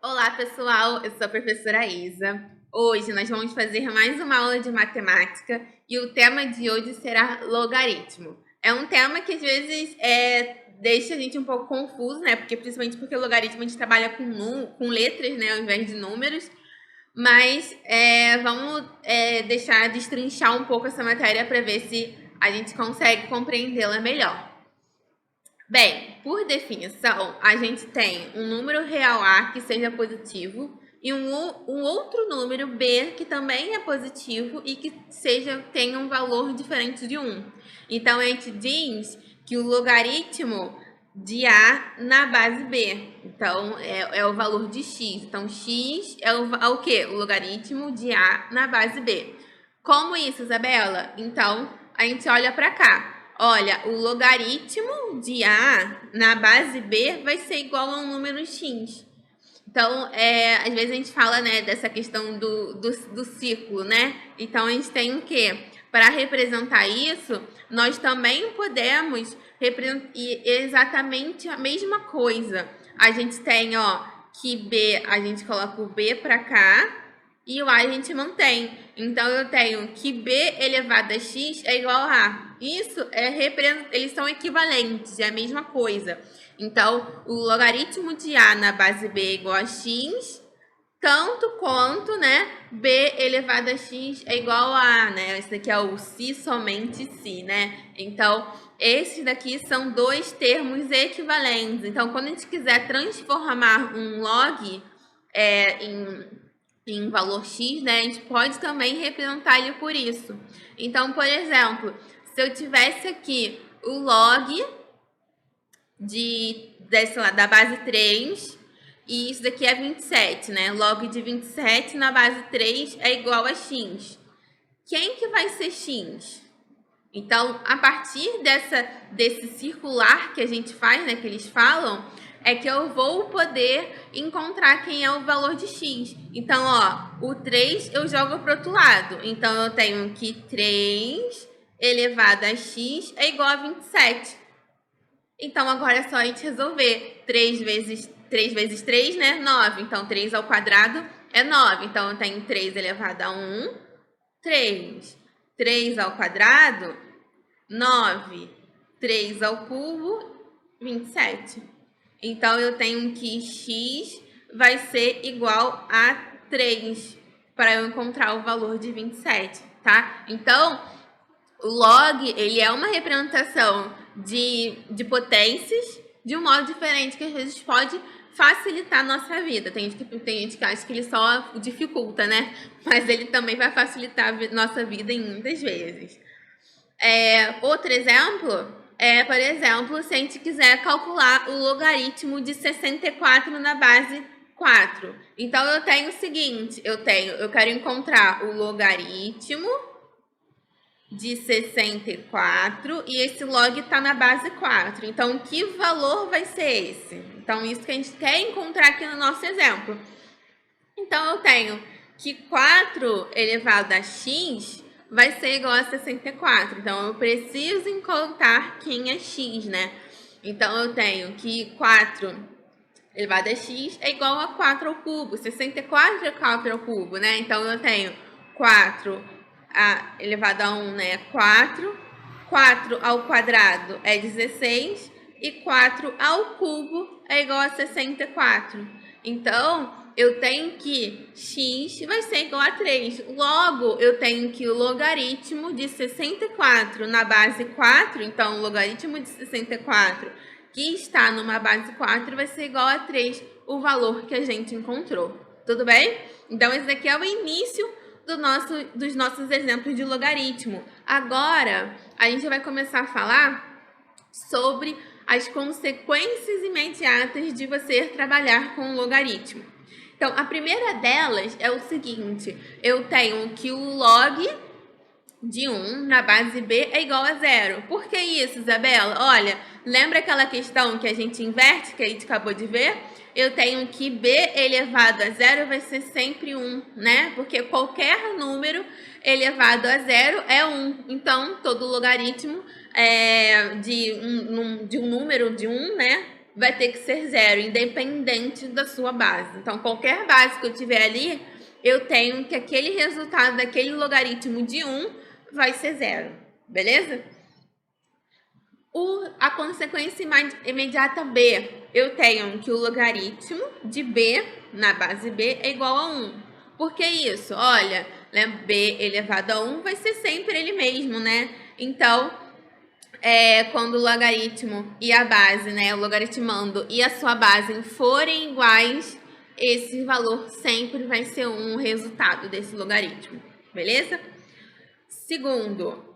Olá, pessoal! Eu sou a professora Isa. Hoje nós vamos fazer mais uma aula de matemática e o tema de hoje será logaritmo. É um tema que às vezes deixa a gente um pouco confuso, né? Principalmente porque logaritmo a gente trabalha com letras, né? Ao invés de números. Mas vamos deixar destrinchar um pouco essa matéria para ver se a gente consegue compreendê-la melhor. Bem, por definição, a gente tem um número real A que seja positivo e um outro número B que também é positivo e que tenha um valor diferente de 1. Então, a gente diz que o logaritmo de A na base B. Então, é o valor de x. Então, x é o quê? O logaritmo de A na base B. Como isso, Isabela? Então, a gente olha para cá. Olha, o logaritmo de A na base B vai ser igual a um número x. Então, às vezes a gente fala, né, dessa questão do ciclo, né? Então, a gente tem o quê? Para representar isso, nós também podemos representar exatamente a mesma coisa. A gente tem, ó, que B, a gente coloca o B para cá, e o A a gente mantém. Então, eu tenho que B elevado a x é igual a A. Isso eles são equivalentes, é a mesma coisa. Então, o logaritmo de A na base B é igual a x, tanto quanto, né, B elevado a x é igual a A, né? Esse daqui é o se somente se, né? Então, esses daqui são dois termos equivalentes. Então, quando a gente quiser transformar um log em valor x, né, a gente pode também representar ele por isso. Então, por exemplo, se eu tivesse aqui o log da base 3, e isso daqui é 27, né? Log de 27 na base 3 é igual a x. Quem que vai ser x? Então, a partir desse circular que a gente faz, né, que eles falam, é que eu vou poder encontrar quem é o valor de x. Então, ó, o 3 eu jogo para o outro lado. Então, eu tenho que 3 elevado a x é igual a 27. Então, agora é só a gente resolver. 3 vezes 3, né? 9. Então, 3 ao quadrado é 9. Então, eu tenho 3 elevado a 1, 3. 3 ao quadrado, 9. 3 ao cubo, 27. Então, eu tenho que x vai ser igual a 3 para eu encontrar o valor de 27, tá? Então, o log, ele é uma representação de potências de um modo diferente que às vezes pode facilitar a nossa vida. Tem gente que acha que ele só dificulta, né? Mas ele também vai facilitar a nossa vida em muitas vezes. Outro exemplo por exemplo, se a gente quiser calcular o logaritmo de 64 na base 4. Então, eu tenho o seguinte, eu quero encontrar o logaritmo de 64 e esse log está na base 4. Então, que valor vai ser esse? Então, isso que a gente quer encontrar aqui no nosso exemplo. Então, eu tenho que 4 elevado a x vai ser igual a 64. Então, eu preciso encontrar quem é x, né? Então, eu tenho que 4 elevado a x é igual a 4 ao cubo. 64 é 4 ao cubo, né? Então, eu tenho 4 elevado a 1, né? 4. 4 ao quadrado é 16. E 4 ao cubo é igual a 64. Então, eu tenho que x vai ser igual a 3. Logo, eu tenho que o logaritmo de 64 na base 4, então o logaritmo de 64 que está numa base 4 vai ser igual a 3, o valor que a gente encontrou. Tudo bem? Então, esse daqui é o início dos nossos exemplos de logaritmo. Agora, a gente vai começar a falar sobre as consequências imediatas de você trabalhar com o logaritmo. Então, a primeira delas é o seguinte, eu tenho que o log de 1 na base B é igual a 0. Por que isso, Isabela? Olha, lembra aquela questão que a gente inverte, que a gente acabou de ver? Eu tenho que B elevado a 0 vai ser sempre 1, né? Porque qualquer número elevado a 0 é 1. Então, todo logaritmo de um número de 1, né? vai ter que ser 0, independente da sua base. Então, qualquer base que eu tiver ali, eu tenho que aquele resultado daquele logaritmo de 1 vai ser 0, beleza? A consequência imediata B, eu tenho que o logaritmo de B na base B é igual a 1. Por que isso? Olha, B elevado a 1 vai ser sempre ele mesmo, né? Então, quando o logaritmo e a base, né, o logaritmando e a sua base forem iguais, esse valor sempre vai ser um resultado desse logaritmo, beleza? Segundo,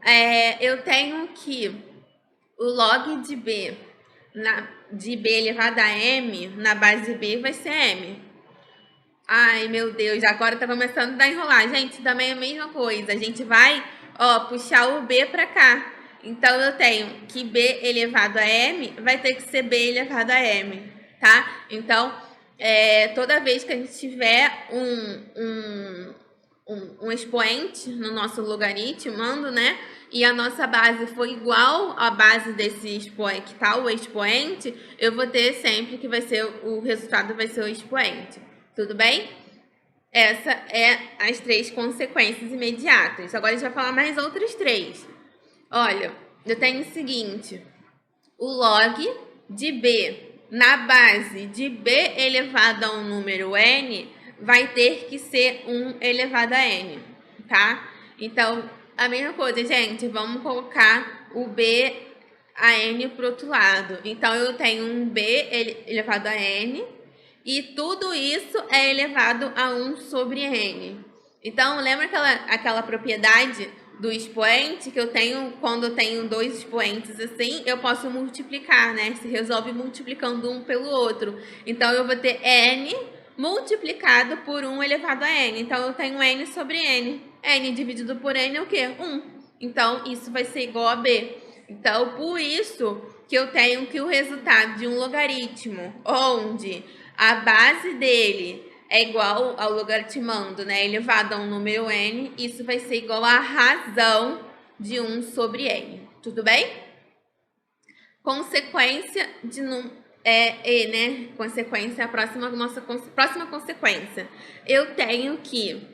eu tenho que o log de B, de B elevado a M, na base B vai ser M. Ai, meu Deus, agora tá começando a dar enrolar. Gente, também é a mesma coisa. A gente vai, puxar o B para cá. Então, eu tenho que B elevado a M vai ter que ser B elevado a M, tá? Então, toda vez que a gente tiver um expoente no nosso logaritmando, né? E a nossa base for igual à base desse expoente, que tá o expoente, eu vou ter sempre que vai ser, o resultado vai ser o expoente. Tudo bem? Essa é as 3 consequências imediatas. Agora a gente vai falar mais outras 3. Olha, eu tenho o seguinte, o log de B na base de B elevado a um número n vai ter que ser 1 elevado a n, tá? Então, a mesma coisa, gente, vamos colocar o B a n para o outro lado. Então, eu tenho um B elevado a n e tudo isso é elevado a 1 sobre n. Então, lembra aquela propriedade do expoente que eu tenho, quando eu tenho 2 expoentes assim, eu posso multiplicar, né? Se resolve multiplicando um pelo outro. Então, eu vou ter n multiplicado por 1 elevado a n. Então, eu tenho n sobre n. n dividido por n é o quê? 1. Então, isso vai ser igual a b. Então, por isso que eu tenho que o resultado de um logaritmo, onde a base dele é igual ao logaritmando, né, elevado a um número n, isso vai ser igual à razão de 1 sobre n. Tudo bem? Consequência de E, né? Consequência, nossa próxima consequência. Eu tenho que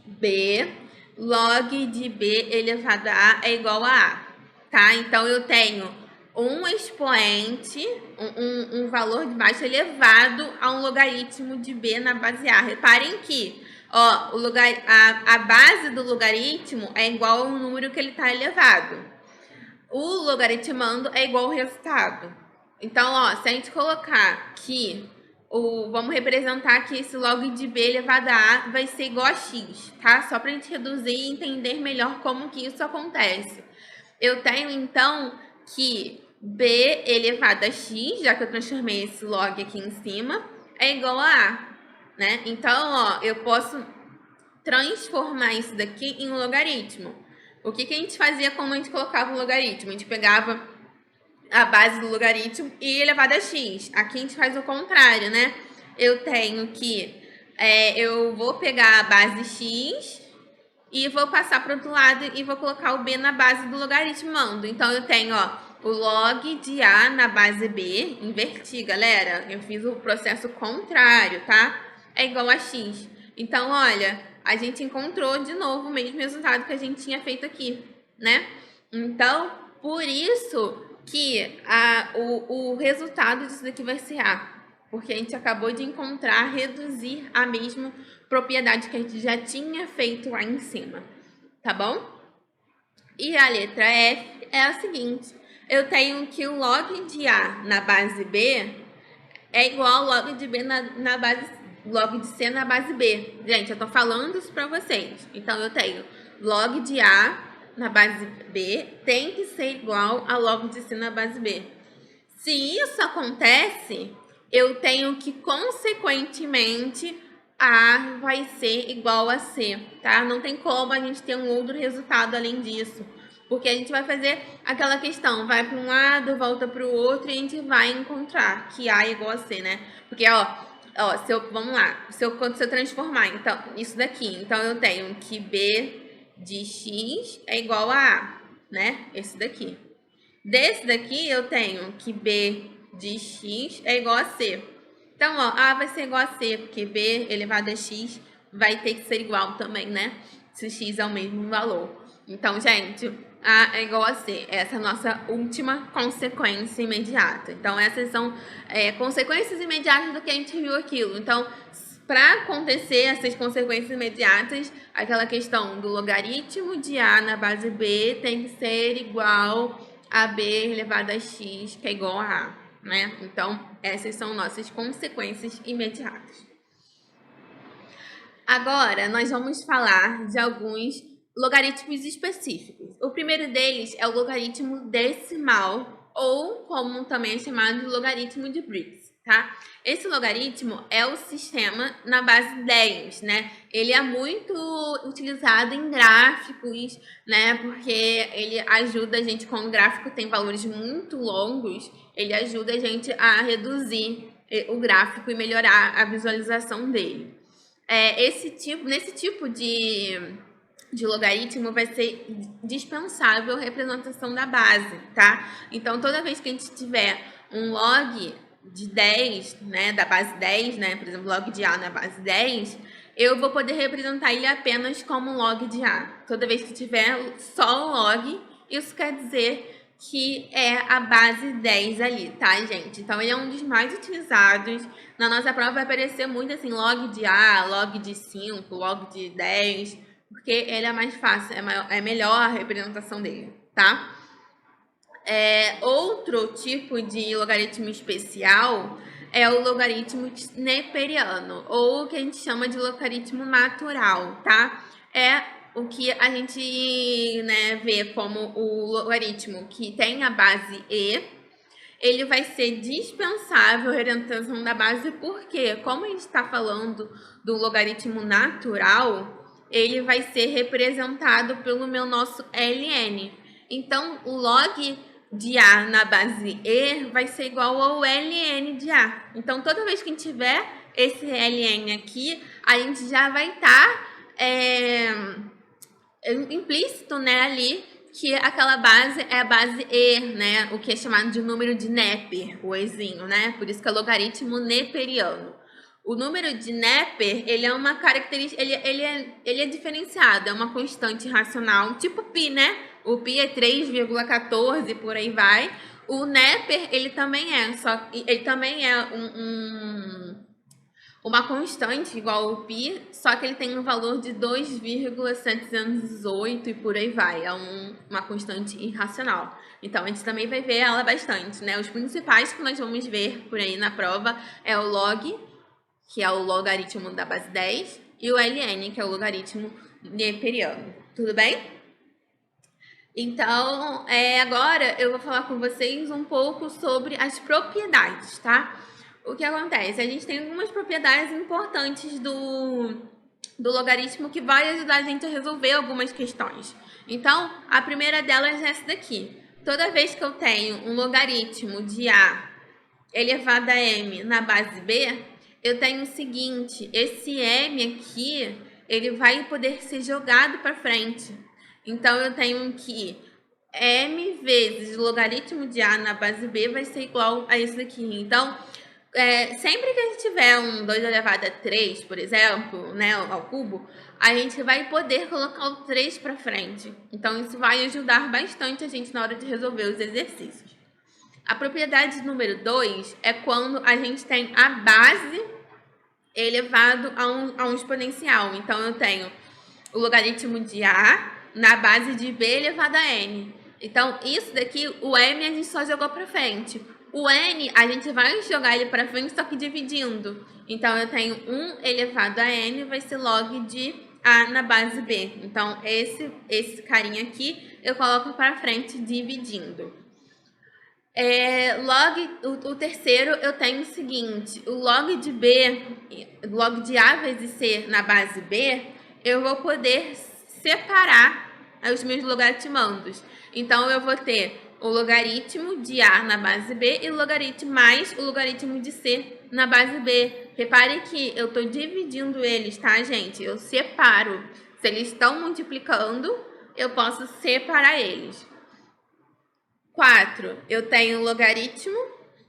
B log de B elevado a é igual a A, tá? Então, eu tenho um expoente, um valor de baixo elevado a um logaritmo de B na base A. Reparem que a base do logaritmo é igual ao número que ele está elevado. O logaritmando é igual ao resultado. Então, se a gente colocar que vamos representar que esse log de B elevado a A vai ser igual a x, tá? Só para a gente reduzir e entender melhor como que isso acontece. Eu tenho, então, que B elevado a x, já que eu transformei esse log aqui em cima, é igual a A, né? Então, eu posso transformar isso daqui em um logaritmo. O que a gente fazia quando a gente colocava o logaritmo? A gente pegava a base do logaritmo e elevado a x. Aqui a gente faz o contrário, né? Eu tenho que... eu vou pegar a base x e vou passar para o outro lado e vou colocar o b na base do logaritmando. Então, eu tenho, o log de A na base B, inverti, galera. Eu fiz o processo contrário, tá? É igual a x. Então, olha, a gente encontrou de novo o mesmo resultado que a gente tinha feito aqui, né? Então, por isso que o resultado disso daqui vai ser A. Porque a gente acabou de encontrar, reduzir a mesma propriedade que a gente já tinha feito lá em cima, tá bom? E a letra F é a seguinte, eu tenho que o log de A na base B é igual ao log de B na base, log de C na base B. Gente, eu tô falando isso pra vocês. Então, eu tenho log de A na base B tem que ser igual a log de C na base B. Se isso acontece, eu tenho que, consequentemente, A vai ser igual a C, tá? Não tem como a gente ter um outro resultado além disso. Porque a gente vai fazer aquela questão, vai para um lado, volta para o outro e a gente vai encontrar que A é igual a C, né? Porque, vamos lá, se eu transformar, então, isso daqui, então eu tenho que B de x é igual a A, né? Esse daqui. Desse daqui, eu tenho que B de x é igual a c. Então, ó, A vai ser igual a C, porque B elevado a x vai ter que ser igual também, né? Se x é o mesmo valor. Então, gente, A é igual a C. Essa é a nossa última consequência imediata. Então, essas são consequências imediatas do que a gente viu aquilo. Então, para acontecer essas consequências imediatas, aquela questão do logaritmo de A na base B tem que ser igual a B elevado a x, que é igual a A. Né? Então, essas são nossas consequências imediatas. Agora, nós vamos falar de alguns logaritmos específicos. O primeiro deles é o logaritmo decimal, ou como também é chamado de logaritmo de Briggs, tá? Esse logaritmo é o sistema na base 10, né? Ele é muito utilizado em gráficos, né? Porque ele ajuda a gente, quando o gráfico tem valores muito longos, ele ajuda a gente a reduzir o gráfico e melhorar a visualização dele. Nesse tipo de logaritmo vai ser dispensável a representação da base, tá? Então, toda vez que a gente tiver um log de 10, né, da base 10, né, por exemplo, log de A na base 10, eu vou poder representar ele apenas como log de A. Toda vez que tiver só o log, isso quer dizer que é a base 10 ali, tá, gente? Então, ele é um dos mais utilizados. Na nossa prova vai aparecer muito assim, log de A, log de 5, log de 10, porque ele é mais fácil, é melhor a representação dele, tá? Outro tipo de logaritmo especial é o logaritmo sneperiano, ou o que a gente chama de logaritmo natural, tá? É o que a gente, né, vê como o logaritmo que tem a base e, ele vai ser dispensável a representação da base, porque, como a gente está falando do logaritmo natural, ele vai ser representado pelo nosso ln. Então, o log de A na base E vai ser igual ao ln de A. Então, toda vez que a gente tiver esse ln aqui, a gente já vai estar implícito, né, ali, que aquela base é a base E, né, o que é chamado de número de Neper, o Ezinho, né, por isso que é logaritmo neperiano. O número de Neper, ele é uma característica, ele é diferenciado, é uma constante racional, tipo π, né, o π é 3,14, por aí vai. O Neper, ele também é uma constante igual ao π, só que ele tem um valor de 2,718 e por aí vai. É uma constante irracional. Então, a gente também vai ver ela bastante, né? Os principais que nós vamos ver por aí na prova é o log, que é o logaritmo da base 10, e o ln, que é o logaritmo neperiano. Tudo bem? Então, agora eu vou falar com vocês um pouco sobre as propriedades, tá? O que acontece? A gente tem algumas propriedades importantes do logaritmo que vai ajudar a gente a resolver algumas questões. Então, a primeira delas é essa daqui. Toda vez que eu tenho um logaritmo de A elevado a m na base B, eu tenho o seguinte, esse m aqui, ele vai poder ser jogado para frente. Então, eu tenho que m vezes o logaritmo de A na base B vai ser igual a isso daqui. Então, sempre que a gente tiver um 2 elevado a 3, por exemplo, né, ao cubo, a gente vai poder colocar o 3 para frente. Então, isso vai ajudar bastante a gente na hora de resolver os exercícios. A propriedade número 2 é quando a gente tem a base elevado a um exponencial. Então, eu tenho o logaritmo de A na base de B elevado a N. Então, isso daqui, o M a gente só jogou para frente. O N, a gente vai jogar ele para frente, só que dividindo. Então, eu tenho 1 elevado a N, vai ser log de A na base B. Então, esse carinha aqui, eu coloco para frente dividindo. O terceiro, eu tenho o seguinte, o log de B, log de A vezes C na base B, eu vou poder separar os meus logaritmandos. Então, eu vou ter o logaritmo de A na base B e o logaritmo mais o logaritmo de C na base B. Repare que eu estou dividindo eles, tá, gente? Eu separo. Se eles estão multiplicando, eu posso separar eles. 4, eu tenho o logaritmo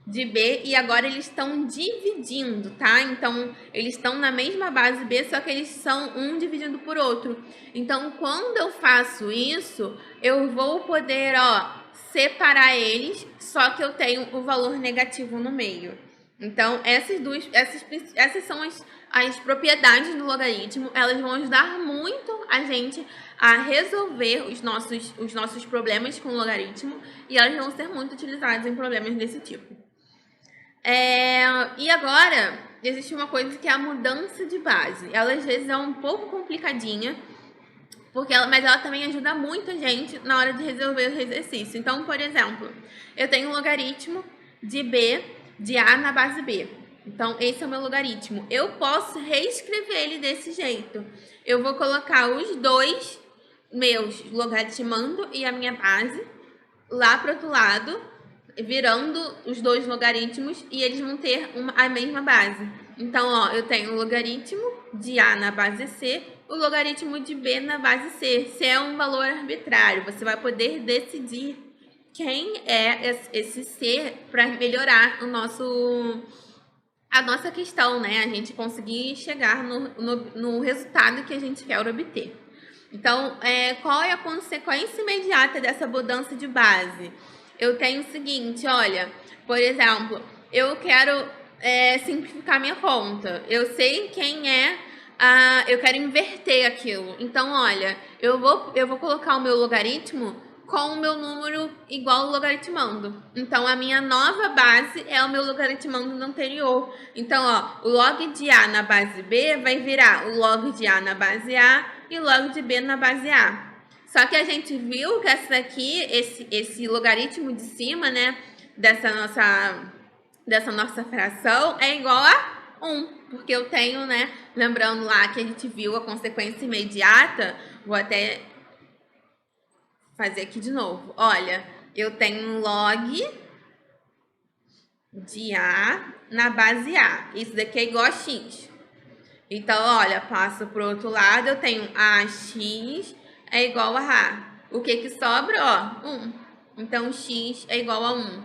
de B e agora eles estão dividindo, tá? Então, eles estão na mesma base B, só que eles são um dividindo por outro. Então, quando eu faço isso, eu vou poder, ó, separar eles, só que eu tenho o valor negativo no meio. Então, essas são as propriedades do logaritmo. Elas vão ajudar muito a gente a resolver os nossos problemas com o logaritmo e elas vão ser muito utilizadas em problemas desse tipo. E agora, existe uma coisa que é a mudança de base. Ela às vezes é um pouco complicadinha, mas ela também ajuda muito a gente na hora de resolver o exercício. Então, por exemplo, eu tenho um logaritmo de B de A na base B. Então, esse é o meu logaritmo. Eu posso reescrever ele desse jeito. Eu vou colocar os dois meus logaritmando e a minha base lá para o outro lado, virando os dois logaritmos e eles vão ter a mesma base. Então, ó, eu tenho o logaritmo de A na base C, o logaritmo de B na base C. C é um valor arbitrário, você vai poder decidir quem é esse C para melhorar a nossa questão, né? A gente conseguir chegar no resultado que a gente quer obter. Então, qual é a consequência imediata dessa mudança de base? Eu tenho o seguinte, olha, por exemplo, eu quero simplificar minha conta. Eu sei quem eu quero inverter aquilo. Então, olha, eu vou colocar o meu logaritmo com o meu número igual ao logaritmando. Então, a minha nova base é o meu logaritmando do anterior. Então, ó, o log de A na base B vai virar o log de A na base A e o log de B na base A. Só que a gente viu que esse logaritmo de cima, né, dessa nossa fração é igual a 1, porque eu tenho, né, lembrando lá que a gente viu a consequência imediata, vou até fazer aqui de novo. Olha, eu tenho um log de A na base A. Isso daqui é igual a x. Então, olha, passo para o outro lado, eu tenho AX é igual a A. O que sobra? Ó, 1. Então, x é igual a 1.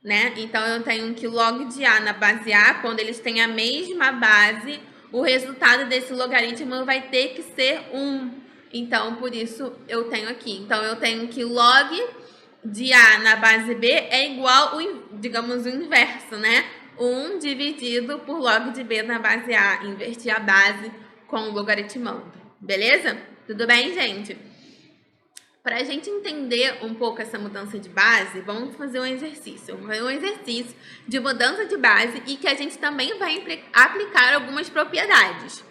Né? Então, eu tenho que log de A na base A, quando eles têm a mesma base, o resultado desse logaritmo vai ter que ser 1. Então, por isso, eu tenho aqui. Então, eu tenho que log de A na base B é igual, digamos, o inverso, né? 1 dividido por log de B na base A. Invertir a base com o logaritmando. Beleza? Tudo bem, gente? Para a gente entender um pouco essa mudança de base, vamos fazer um exercício. Vamos fazer um exercício de mudança de base e que a gente também vai aplicar algumas propriedades.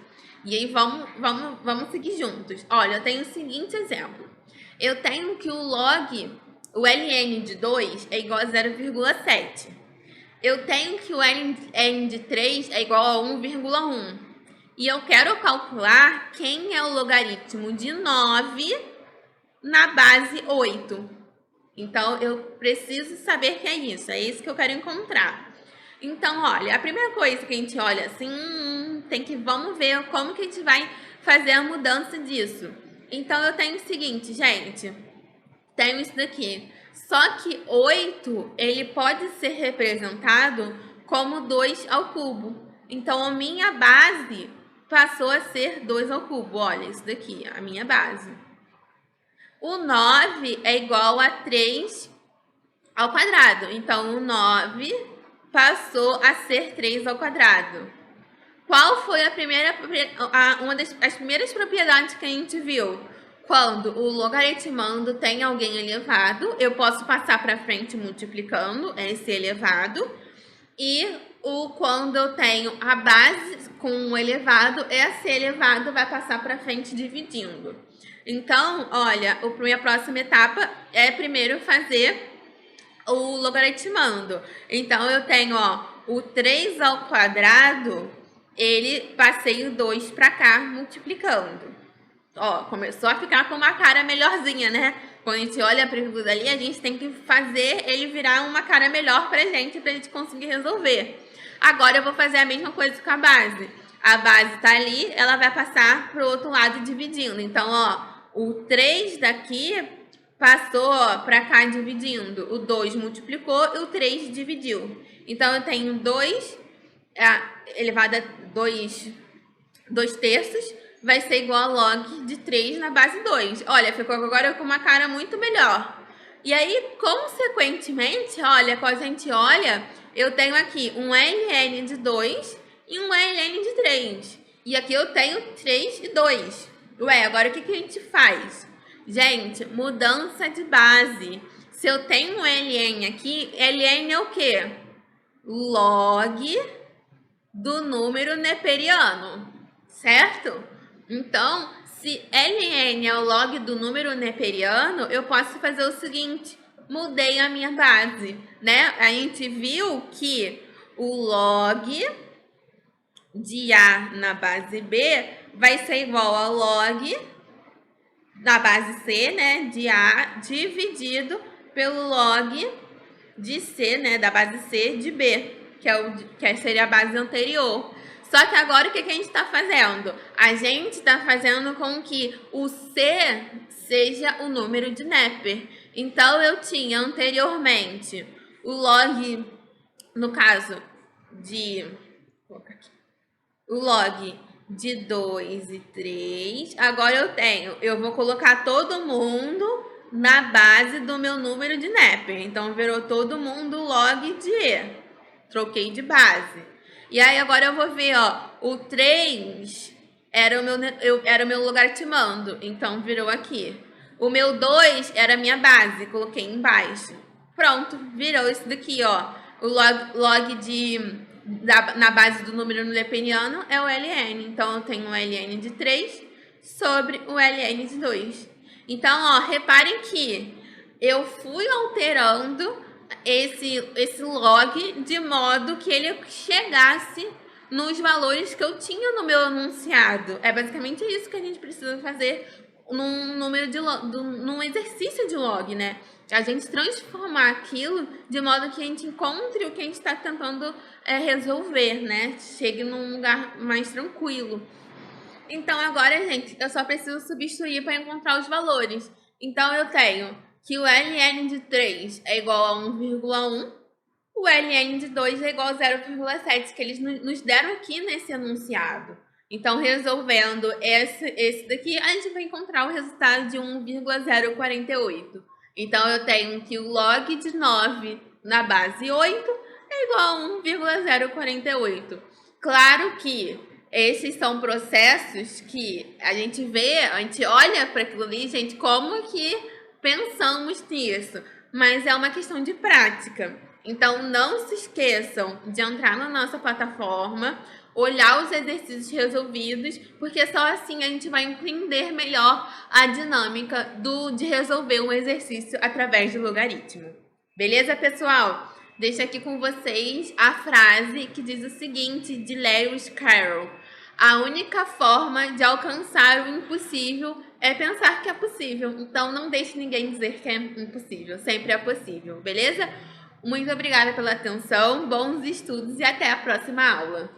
E aí, vamos seguir juntos. Olha, eu tenho o seguinte exemplo. Eu tenho que o ln de 2 é igual a 0,7. Eu tenho que o ln de 3 é igual a 1,1. E eu quero calcular quem é o logaritmo de 9 na base 8. Então, eu preciso saber que é isso. É isso que eu quero encontrar. Então, olha, a primeira coisa que a gente olha assim, vamos ver como que a gente vai fazer a mudança disso. Então, eu tenho o seguinte, gente. Tenho isso daqui. Só que 8, ele pode ser representado como 2 ao cubo. Então, a minha base passou a ser 2 ao cubo. Olha, isso daqui, a minha base. O 9 é igual a 3 ao quadrado. Então, o 9 passou a ser 3 ao quadrado. Qual foi uma das primeiras propriedades que a gente viu? Quando o logaritmando tem alguém elevado, eu posso passar para frente multiplicando esse elevado. E quando eu tenho a base com um elevado, esse elevado vai passar para frente dividindo. Então, olha, a minha próxima etapa é primeiro fazer o logaritmando. Então, eu tenho, ó, o 3 ao quadrado, passei o 2 para cá, multiplicando. Ó, começou a ficar com uma cara melhorzinha, né? Quando a gente olha para aquilo dali, a gente tem que fazer ele virar uma cara melhor pra gente conseguir resolver. Agora, eu vou fazer a mesma coisa com a base. A base tá ali, ela vai passar pro outro lado dividindo. Então, ó, o 3 daqui passou para cá dividindo. O 2 multiplicou e o 3 dividiu. Então, eu tenho 2 elevado a 2 terços vai ser igual a log de 3 na base 2. Olha, ficou agora com uma cara muito melhor. E aí, consequentemente, olha, quando a gente olha, eu tenho aqui um ln de 2 e um ln de 3. E aqui eu tenho 3 e 2. Ué, agora o que a gente faz? Gente, mudança de base. Se eu tenho um ln aqui, ln é o quê? Log do número neperiano, certo? Então, se ln é o log do número neperiano, eu posso fazer o seguinte, mudei a minha base, né? A gente viu que o log de A na base B vai ser igual ao log da base C, né, de A, dividido pelo log de C, né, da base C de B, que seria a base anterior. Só que agora o que a gente está fazendo? A gente está fazendo com que o C seja o número de Neper. Então, eu tinha anteriormente o log, no caso, o log de 2 e 3. Agora eu vou colocar todo mundo na base do meu número de Neper. Então, virou todo mundo log de E. Troquei de base. E aí, agora eu vou ver, ó, o 3 era o meu logaritmando. Então, virou aqui. O meu 2 era a minha base, coloquei embaixo. Pronto, virou isso daqui, ó. O log na base do número neperiano é o ln. Então, eu tenho o ln de 3 sobre o ln de 2. Então, ó, reparem que eu fui alterando esse log de modo que ele chegasse nos valores que eu tinha no meu enunciado. É basicamente isso que a gente precisa fazer num exercício de log, né? A gente transformar aquilo de modo que a gente encontre o que a gente está tentando resolver, né? Chegue num lugar mais tranquilo. Então, agora, gente, eu só preciso substituir para encontrar os valores. Então, eu tenho que o ln de 3 é igual a 1,1, o ln de 2 é igual a 0,7, que eles nos deram aqui nesse enunciado. Então, resolvendo esse daqui, a gente vai encontrar o resultado de 1,048. Então, eu tenho que o log de 9 na base 8 é igual a 1,048. Claro que esses são processos que a gente vê, a gente olha para aquilo ali, gente, como que pensamos nisso? Mas é uma questão de prática. Então, não se esqueçam de entrar na nossa plataforma, olhar os exercícios resolvidos, porque só assim a gente vai entender melhor a dinâmica de resolver um exercício através do logaritmo. Beleza, pessoal? Deixo aqui com vocês a frase que diz o seguinte, de Lewis Carroll. A única forma de alcançar o impossível é pensar que é possível. Então, não deixe ninguém dizer que é impossível. Sempre é possível, beleza? Muito obrigada pela atenção, bons estudos e até a próxima aula.